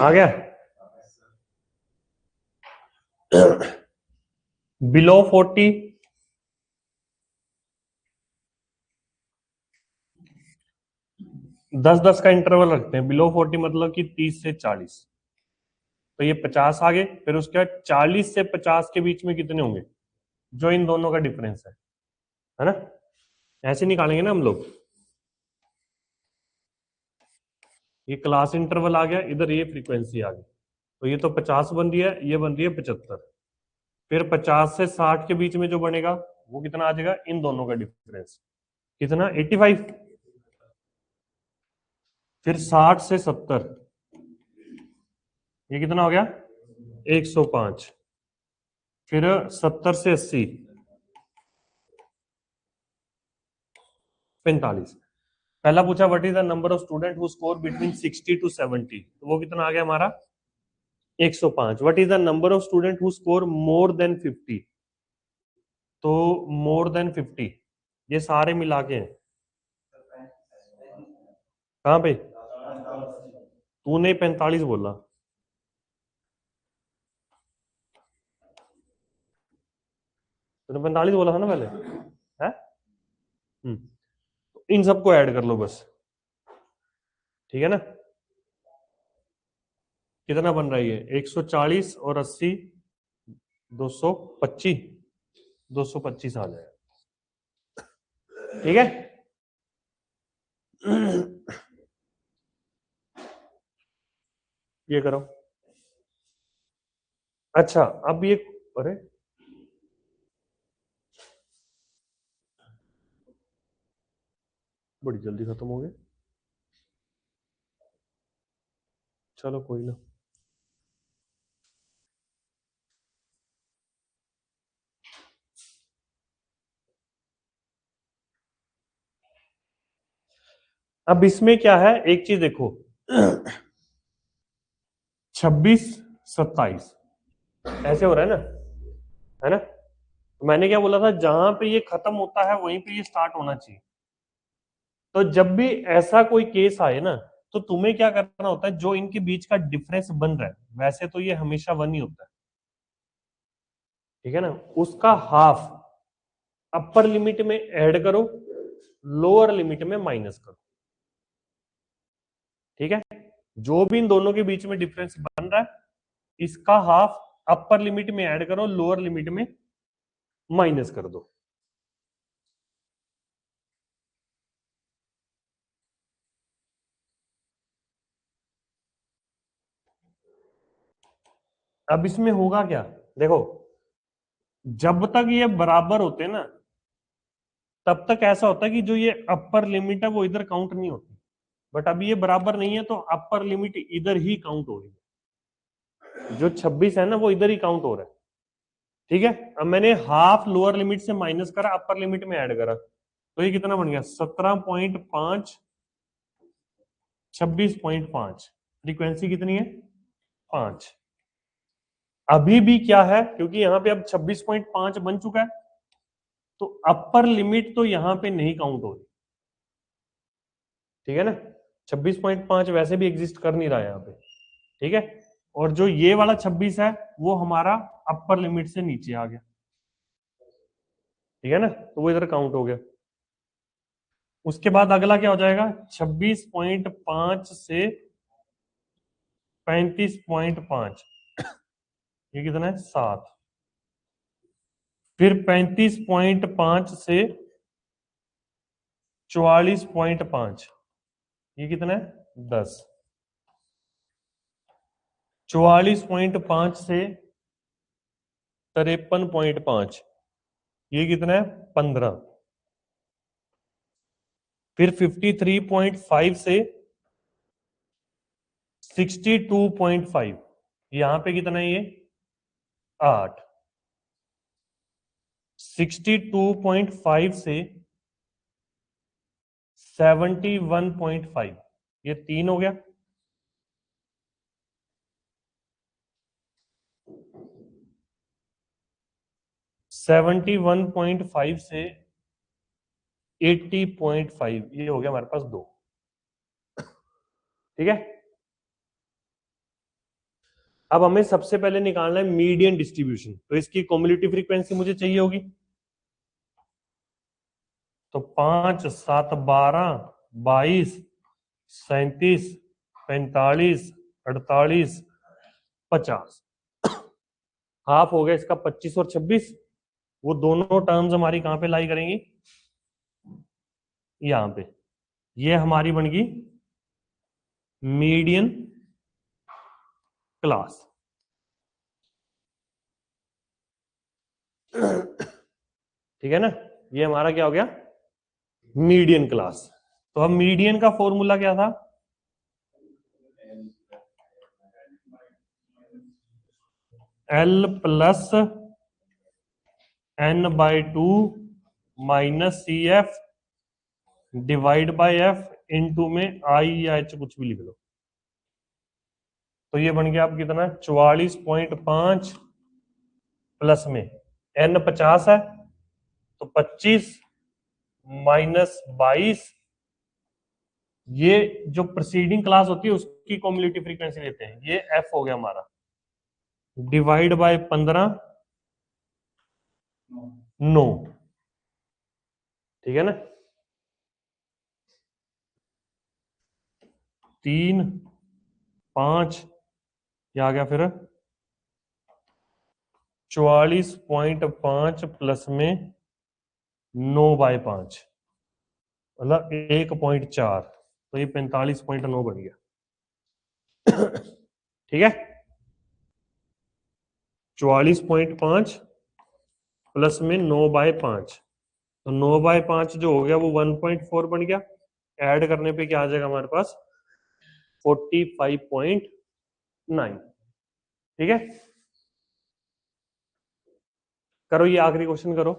आ गया? बिलो 40, 10-10 का इंटरवल रखते हैं। बिलो 40 मतलब कि 30 से 40। तो ये 50 आ गए, फिर उसके बाद 40 से 50 के बीच में कितने होंगे, जो इन दोनों का डिफरेंस है ना? ऐसे निकालेंगे ना हम लोग। ये क्लास इंटरवल आ गया, इधर ये फ्रीक्वेंसी आ गई। तो ये तो 50 बन रही है, ये बन रही है 75। फिर 50 से 60 के बीच में जो बनेगा वो कितना आ जाएगा, इन दोनों का डिफरेंस। कितना 85, फिर 60 से 70, ये कितना हो गया 105, फिर 70 से 80 45। पहला पूछा what is the number of student who score between 60 to 70, तो वो कितना आ गया हमारा 105। What is the number of student who score more than 50, तो मोर देन 50 ये सारे मिला के हैं। कहां पे तूने 45 बोला, तूने 45 बोला था ना पहले है। तो इन सबको ऐड कर लो बस, ठीक है ना। कितना बन रहा है ये 140 और 80 225, 225 आ जाएगा, ठीक है। ये करो। अच्छा अब ये, अरे बड़ी जल्दी खत्म हो गए, चलो कोई ना। अब इसमें क्या है एक चीज देखो 26 27 ऐसे हो रहा है ना। तो मैंने क्या बोला था, जहां पे ये खत्म होता है वहीं पे ये स्टार्ट होना चाहिए। तो जब भी ऐसा कोई केस आए ना, तो तुम्हें क्या करना होता है, जो इनके बीच का डिफरेंस बन रहा है, वैसे तो ये हमेशा 1 ही होता है, ठीक है ना, उसका हाफ अपर लिमिट में ऐड करो, लोअर लिमिट में माइनस करो, ठीक है। जो भी इन दोनों के बीच में डिफरेंस बन रहा है, इसका हाफ अपर लिमिट में ऐड करो, लोअर लिमिट में माइनस कर दो। अब इसमें होगा क्या, देखो जब तक ये बराबर होते हैं ना, तब तक ऐसा होता है कि जो ये अपर लिमिट है वो इधर काउंट नहीं होती, बट अभी ये बराबर नहीं है तो अपर लिमिट इधर ही काउंट हो रही है, जो 26 है ना वो इधर ही काउंट हो रहा है, ठीक है। अब मैंने हाफ लोअर लिमिट से माइनस करा, अपर लिमिट में ऐड करा, तो ये कितना बन गया 17.5 26.5, फ्रीक्वेंसी कितनी है 5। अभी भी क्या है, क्योंकि यहाँ पे अब 26.5 बन चुका है, तो अपर लिमिट तो यहाँ पे नहीं काउंट हो रही, ठीक है ना। 26.5 वैसे भी एग्जिस्ट कर नहीं रहा है यहाँ पे, ठीक है। और जो ये वाला 26 है वो हमारा अपर लिमिट से नीचे आ गया, ठीक है ना, तो वो इधर काउंट हो गया। उसके बाद अगला क्या हो जाएगा, 26.5 से 35.5, ये कितना है 7, फिर 35.5 से 44.5, ये कितना है 10, 44.5 से 53.5, ये कितना है 15, फिर 53.5 से 62.5, यहां पे कितना है ये 8, 62.5 से 71.5, ये 3 हो गया, सेवेंटी 1.5 से 80.5, ये हो गया हमारे पास 2, ठीक है। अब हमें सबसे पहले निकालना है मीडियन डिस्ट्रीब्यूशन, तो इसकी कॉम्युलेटिव फ्रीक्वेंसी मुझे चाहिए होगी, तो 5 7 12 22 37 45 48 50, हाफ हो गया इसका 25 और 26, वो दोनों टर्म्स हमारी कहां पे लाई करेंगी, यहां पे, ये हमारी बन गई मीडियन क्लास, ठीक है ना। ये हमारा क्या हो गया मीडियन क्लास। तो अब मीडियन का फॉर्मूला क्या था? L plus n by two minus C F divide by F into में आई या एच कुछ भी लिख लो। तो ये बन गया आप कितना 44.5 प्लस में n 50 है तो 25 माइनस 22, ये जो प्रीसीडिंग क्लास होती है उसकी कॉम्युलेटिव फ्रीक्वेंसी लेते हैं, ये f हो गया हमारा, डिवाइड बाय 15 9, ठीक है ना। 3 5 ये आ गया फिर 44.5 प्लस में 9/5 मतलब 1.4, तो ये 45.9 बन गया। ठीक है, 44.5 प्लस में 9/5, तो 9/5 जो हो गया वो 1.4 बन गया। ऐड करने पे क्या आ जाएगा हमारे पास 45.9। ठीक है, करो ये आखिरी क्वेश्चन करो।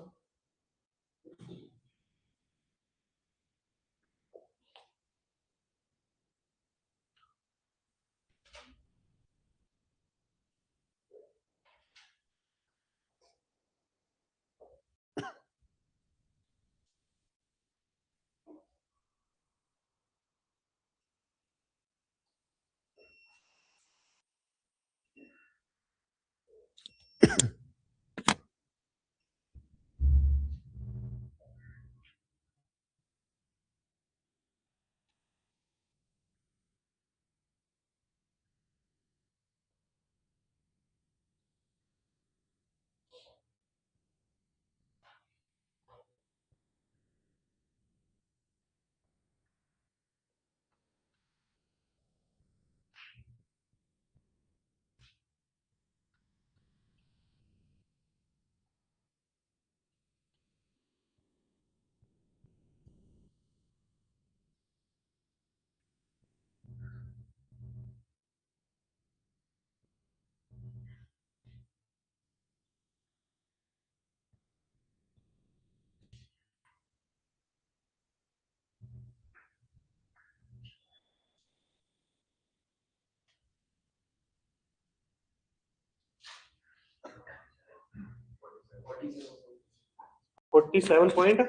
फोर्टी सेवन पॉइंट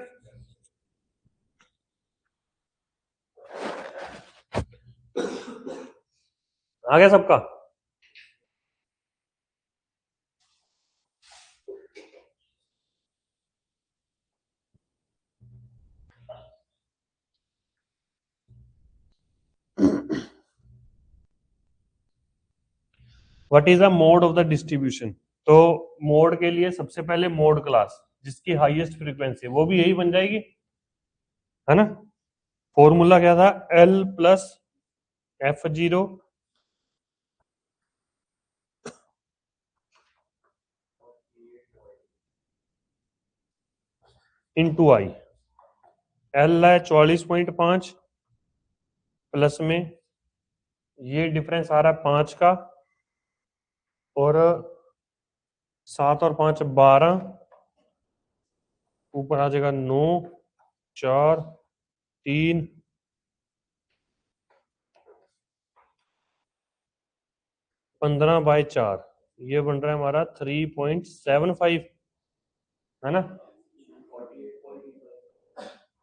आ गया सबका। What is the mode of the distribution? तो मोड के लिए सबसे पहले मोड क्लास जिसकी हाईएस्ट फ्रीक्वेंसी वो भी यही बन जाएगी, है ना। फॉर्मूला क्या था? L प्लस F0 इंटू आई। L है 44.5 प्लस में ये डिफरेंस आ रहा है 5 का, और 7 और 5 12, ऊपर आ जाएगा 9 4 3 15/4, ये बन रहा है हमारा 3.75, है ना।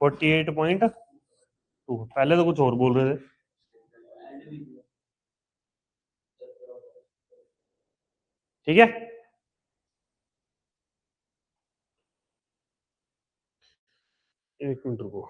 48.2, पहले तो कुछ और बोल रहे थे। ठीक है, एक मिनट रुको।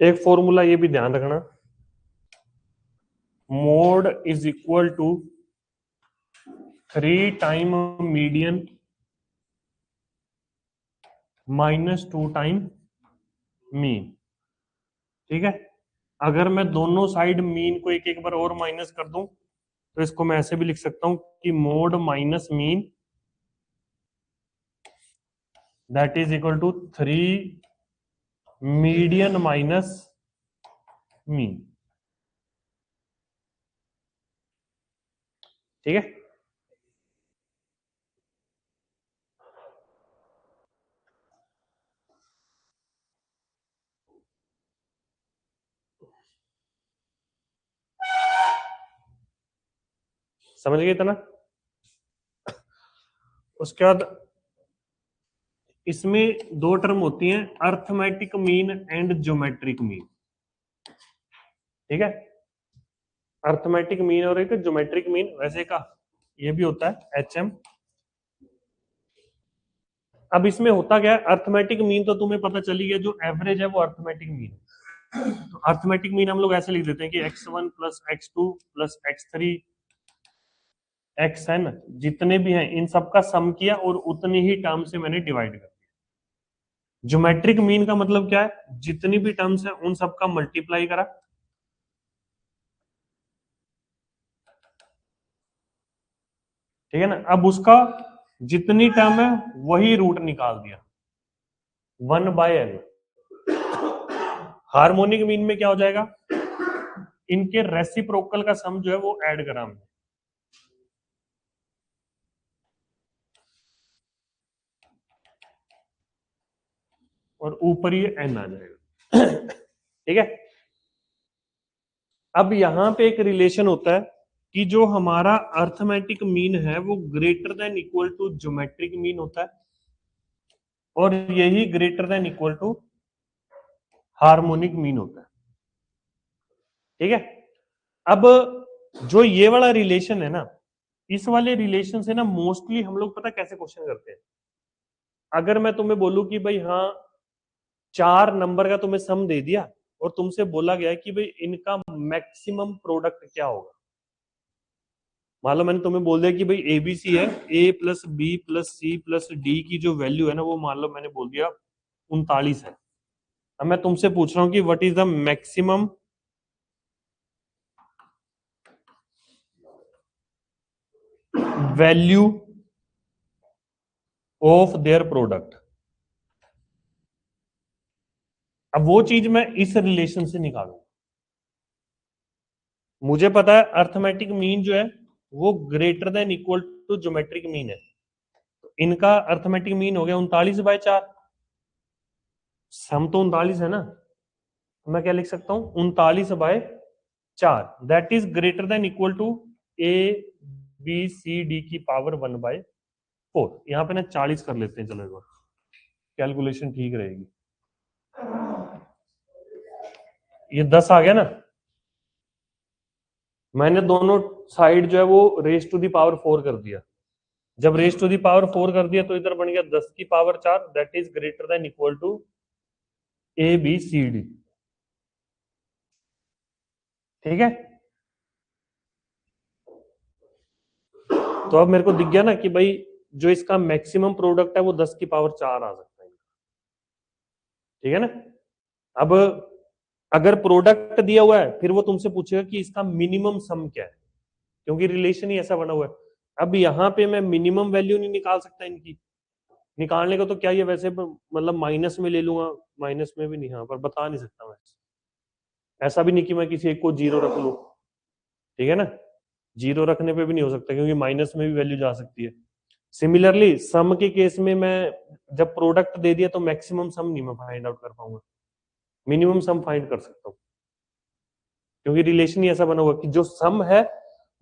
एक फॉर्मूला ये भी ध्यान रखना, mode is equal to 3 time median minus 2 time mean. ठीक है, अगर मैं दोनों साइड मीन को एक एक बार और माइनस कर दूं तो इसको मैं ऐसे भी लिख सकता हूं कि mode minus mean that is equal to 3 median minus mean. ठीक है, समझ गए इतना। उसके बाद इसमें दो टर्म होती हैं, arithmetic mean and geometric mean. ठीक है, अर्थमेटिक मीन और एक ज्योमेट्रिक मीन, वैसे का ये भी होता है HM। अब इसमें होता क्या है, अर्थमेटिक मीन तो तुम्हें पता चली गया, जो एवरेज है वो अर्थमेटिक मीन है। तो अर्थमेटिक मीन हम लोग ऐसे लिख देते हैं कि x1 plus x2 plus x3 xn जितने भी हैं इन सबका सम किया और उतने ही टर्म से मैंने डिवाइड कर दिया। ज्योमेट्रिक मीन का मतलब क्या है, जितनी भी टर्म्स है उन सबका मल्टीप्लाई करा, ठीक है ना। अब उसका जितनी टर्म है वही रूट निकाल दिया 1/n। हार्मोनिक मीन में क्या हो जाएगा, इनके रेसिप्रोकल का सम जो है वो ऐड करा हमने, और ऊपर ये n आ जाएगा। ठीक है, अब यहां पे एक रिलेशन होता है कि जो हमारा अर्थमेटिक मीन है वो greater than equal to geometric mean होता है, और यही greater than equal to harmonic mean होता है। ठीक है, अब जो ये वाला रिलेशन है ना, इस वाले रिलेशन से ना मोस्टली हम लोग पता कैसे क्वेश्चन करते हैं, अगर मैं तुम्हें बोलूं कि भाई हाँ 4 नंबर का तुम्हें सम दे दिया और तुमसे बोला गया है कि भाई इनका मैक्सिमम प्रोडक्ट क्या होगा। मान लो मैंने तुम्हें बोल दिया कि भाई एबीसी है, A plus B plus C plus D की जो वैल्यू है ना वो मान लो मैंने बोल दिया 39 है। अब मैं तुमसे पूछ रहा हूं कि what is the maximum value of their product. अब वो चीज मैं इस रिलेशन से निकालूंगा। मुझे पता है अर्थमेटिक मीन जो है वो greater than equal to geometric mean है, तो इनका अर्थमेटिक मीन हो गया 39/4। सम तो 39 है ना, तो मैं क्या लिख सकता हूं 39/4 that is greater than equal to ABCD की पावर 1/4। यहां पे ना 40 कर लेते हैं, चलो एक बार कैलकुलेशन ठीक रहेगी। ये 10 आ गया ना, मैंने दोनों साइड जो है वो रेस टू दी पावर 4 कर दिया। जब रेस टू दी पावर 4 कर दिया तो इधर बन गया 10 की power 4 that is greater than equal to ABCD। ठीक है, तो अब मेरे को दिख गया ना कि भाई जो इसका मैक्सिमम प्रोडक्ट है वो 10 की पावर 4 आ सकता है। ठीक है ना, अब अगर प्रोडक्ट दिया हुआ है फिर वो तुमसे पूछेगा कि इसका मिनिमम सम क्या है, क्योंकि रिलेशन ही ऐसा बना हुआ है। अब यहाँ पे मैं मिनिमम वैल्यू नहीं निकाल सकता इनकी, निकालने का तो क्या ये वैसे मतलब माइनस में ले लूंगा, माइनस में भी नहीं, हाँ पर बता नहीं सकता मैं, ऐसा भी नहीं कि मैं किसी एक को 0 रख लूं। ठीक है ना, 0 रखने पे भी नहीं हो सकता क्योंकि माइनस में भी वैल्यू जा सकती है। सिमिलरली सम के केस में मैं जब प्रोडक्ट दे दिया तो मैक्सिमम सम नहीं मैं फाइंड आउट कर पाऊंगा, मिनिमम सम फाइंड कर सकता हूँ, क्योंकि रिलेशन ही ऐसा बना हुआ कि जो सम है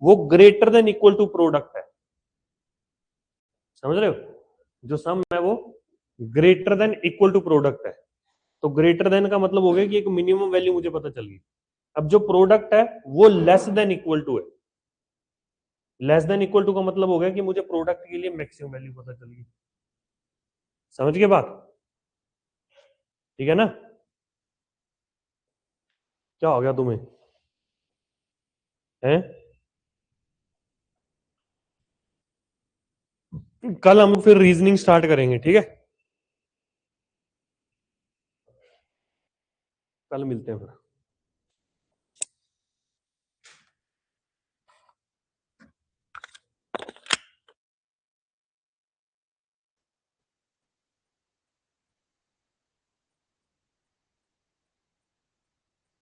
वो greater than equal to product है। समझ रहे हो, जो सम है वो greater than equal to product है, तो ग्रेटर देन का मतलब हो गया कि एक मिनिमम वैल्यू मुझे पता चल गई। अब जो प्रोडक्ट है वो लेस देन इक्वल टू है, लेस देन इक्वल टू का मतलब हो गया कि मुझे प्रोडक्ट के लिए मैक्सिमम वैल्यू पता चल गई। समझ गए बात, ठीक है ना। क्या हो गया तुम्हें हैं? कल हम फिर रीजनिंग स्टार्ट करेंगे, ठीक है? कल मिलते हैं फिर।